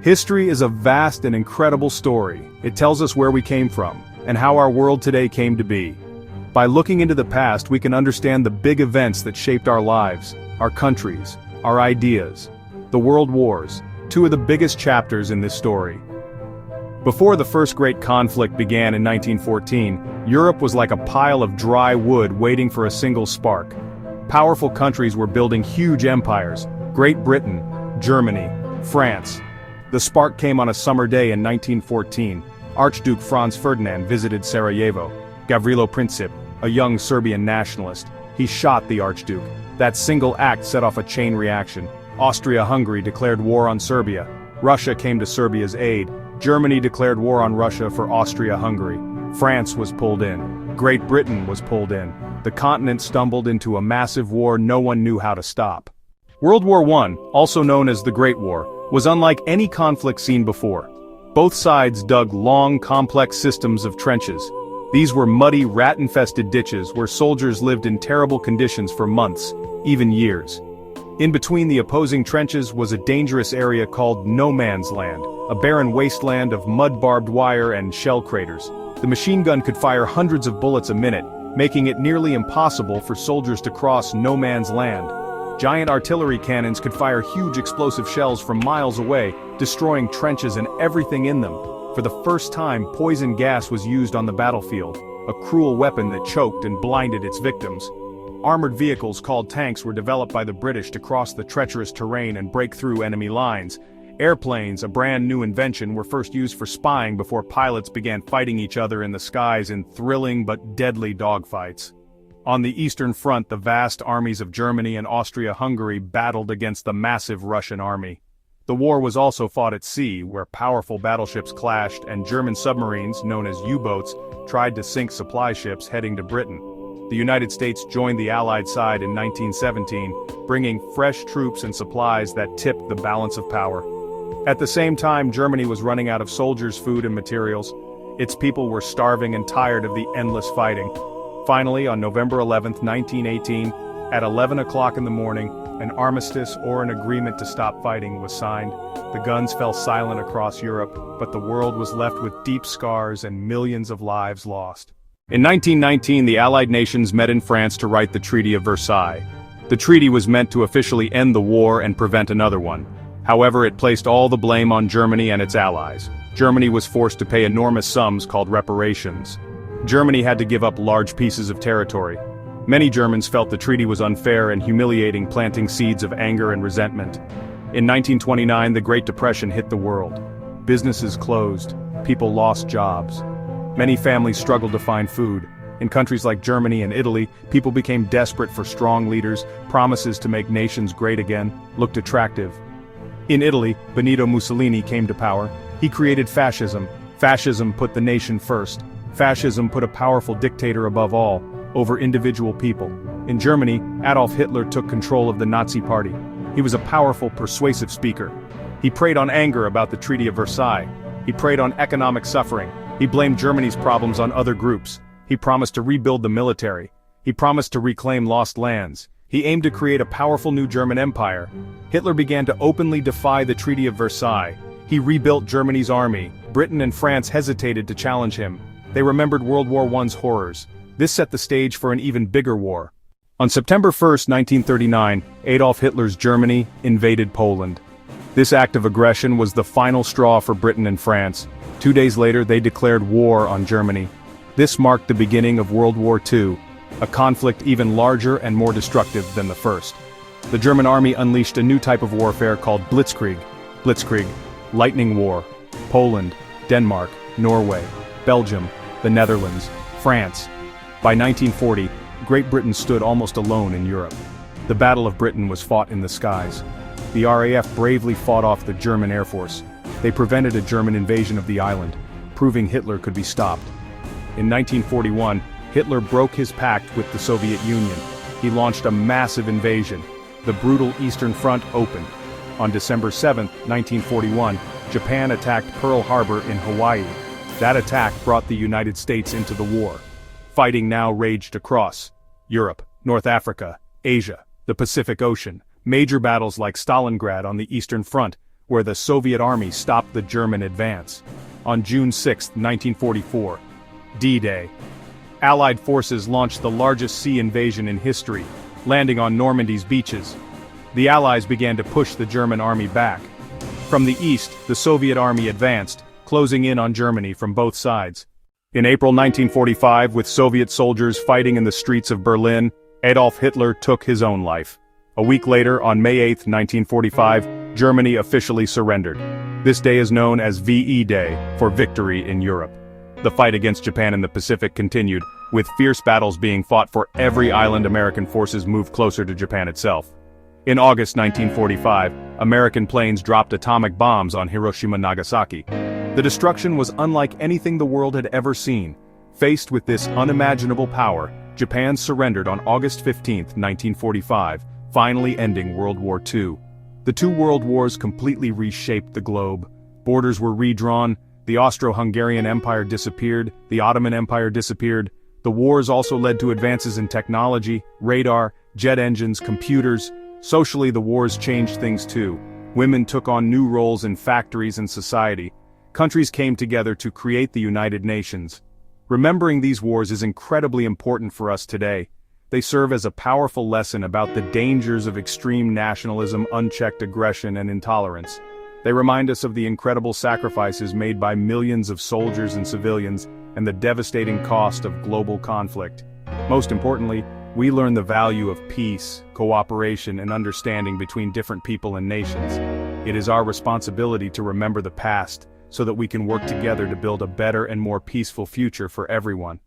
History is a vast and incredible story. It tells us where we came from, and how our world today came to be. By looking into the past, we can understand the big events that shaped our lives, our countries, our ideas. The World Wars, two of the biggest chapters in this story. Before the first great conflict began in 1914, Europe was like a pile of dry wood waiting for a single spark. Powerful countries were building huge empires: Great Britain, Germany, France. The spark came on a summer day in 1914. Archduke Franz Ferdinand visited Sarajevo. Gavrilo Princip, a young Serbian nationalist, he shot the Archduke. That single act set off a chain reaction. Austria-Hungary declared war on Serbia. Russia came to Serbia's aid. Germany declared war on Russia for Austria-Hungary. France was pulled in. Great Britain was pulled in. The continent stumbled into a massive war no one knew how to stop. World War I, also known as the Great War, was unlike any conflict seen before. Both sides dug long, complex systems of trenches. These were muddy, rat-infested ditches where soldiers lived in terrible conditions for months, even years. In between the opposing trenches was a dangerous area called No Man's Land, a barren wasteland of mud-barbed wire and shell craters. The machine gun could fire hundreds of bullets a minute, making it nearly impossible for soldiers to cross No Man's Land. Giant artillery cannons could fire huge explosive shells from miles away, destroying trenches and everything in them. For the first time, poison gas was used on the battlefield, a cruel weapon that choked and blinded its victims. Armored vehicles called tanks were developed by the British to cross the treacherous terrain and break through enemy lines. Airplanes, a brand new invention, were first used for spying before pilots began fighting each other in the skies in thrilling but deadly dogfights. On the Eastern Front, the vast armies of Germany and Austria-Hungary battled against the massive Russian army. The war was also fought at sea, where powerful battleships clashed and German submarines, known as U-boats, tried to sink supply ships heading to Britain. The United States joined the Allied side in 1917, bringing fresh troops and supplies that tipped the balance of power. At the same time, Germany was running out of soldiers, food, and materials. Its people were starving and tired of the endless fighting. Finally, on November 11, 1918, at 11 o'clock in the morning, an armistice or an agreement to stop fighting was signed. The guns fell silent across Europe, but the world was left with deep scars and millions of lives lost. In 1919, the Allied nations met in France to write the Treaty of Versailles. The treaty was meant to officially end the war and prevent another one. However, it placed all the blame on Germany and its allies. Germany was forced to pay enormous sums called reparations. Germany had to give up large pieces of territory. Many Germans felt the treaty was unfair and humiliating, planting seeds of anger and resentment. In 1929, the Great Depression hit the world. Businesses closed. People lost jobs. Many families struggled to find food. In countries like Germany and Italy, people became desperate for strong leaders. Promises to make nations great again looked attractive. In Italy, Benito Mussolini came to power. He created fascism. Fascism put the nation first. Fascism put a powerful dictator above all, over individual people. In Germany, Adolf Hitler took control of the Nazi Party. He was a powerful, persuasive speaker. He preyed on anger about the Treaty of Versailles. He preyed on economic suffering. He blamed Germany's problems on other groups. He promised to rebuild the military. He promised to reclaim lost lands. He aimed to create a powerful new German empire. Hitler began to openly defy the Treaty of Versailles. He rebuilt Germany's army. Britain and France hesitated to challenge him. They remembered World War I's horrors. This set the stage for an even bigger war. On September 1, 1939, Adolf Hitler's Germany invaded Poland. This act of aggression was the final straw for Britain and France. 2 days later, they declared war on Germany. This marked the beginning of World War II, a conflict even larger and more destructive than the first. The German army unleashed a new type of warfare called Blitzkrieg. Blitzkrieg, Lightning War. Poland, Denmark, Norway, Belgium, the Netherlands, France. By 1940, Great Britain stood almost alone in Europe. The Battle of Britain was fought in the skies. The RAF bravely fought off the German Air Force. They prevented a German invasion of the island, proving Hitler could be stopped. In 1941, Hitler broke his pact with the Soviet Union. He launched a massive invasion. The brutal Eastern Front opened. On December 7, 1941, Japan attacked Pearl Harbor in Hawaii. That attack brought the United States into the war. Fighting now raged across Europe, North Africa, Asia, the Pacific Ocean. Major battles like Stalingrad on the Eastern Front, where the Soviet army stopped the German advance. On June 6, 1944, D-Day. Allied forces launched the largest sea invasion in history, landing on Normandy's beaches. The Allies began to push the German army back. From the east, the Soviet army advanced, closing in on Germany from both sides. In April 1945, with Soviet soldiers fighting in the streets of Berlin, Adolf Hitler took his own life. A week later, on May 8, 1945, Germany officially surrendered. This day is known as VE Day, for Victory in Europe. The fight against Japan in the Pacific continued, with fierce battles being fought for every island American forces moved closer to Japan itself. In August 1945, American planes dropped atomic bombs on Hiroshima and Nagasaki. The destruction was unlike anything the world had ever seen. Faced with this unimaginable power, Japan surrendered on August 15, 1945, finally ending World War II. The two world wars completely reshaped the globe. Borders were redrawn, the Austro-Hungarian Empire disappeared, the Ottoman Empire disappeared. The wars also led to advances in technology, radar, jet engines, computers. Socially, the wars changed things too. Women took on new roles in factories and society. Countries came together to create the United Nations. Remembering these wars is incredibly important for us today. They serve as a powerful lesson about the dangers of extreme nationalism, unchecked aggression, and intolerance. They remind us of the incredible sacrifices made by millions of soldiers and civilians, and the devastating cost of global conflict. Most importantly, we learn the value of peace, cooperation, and understanding between different people and nations. It is our responsibility to remember the past, so that we can work together to build a better and more peaceful future for everyone.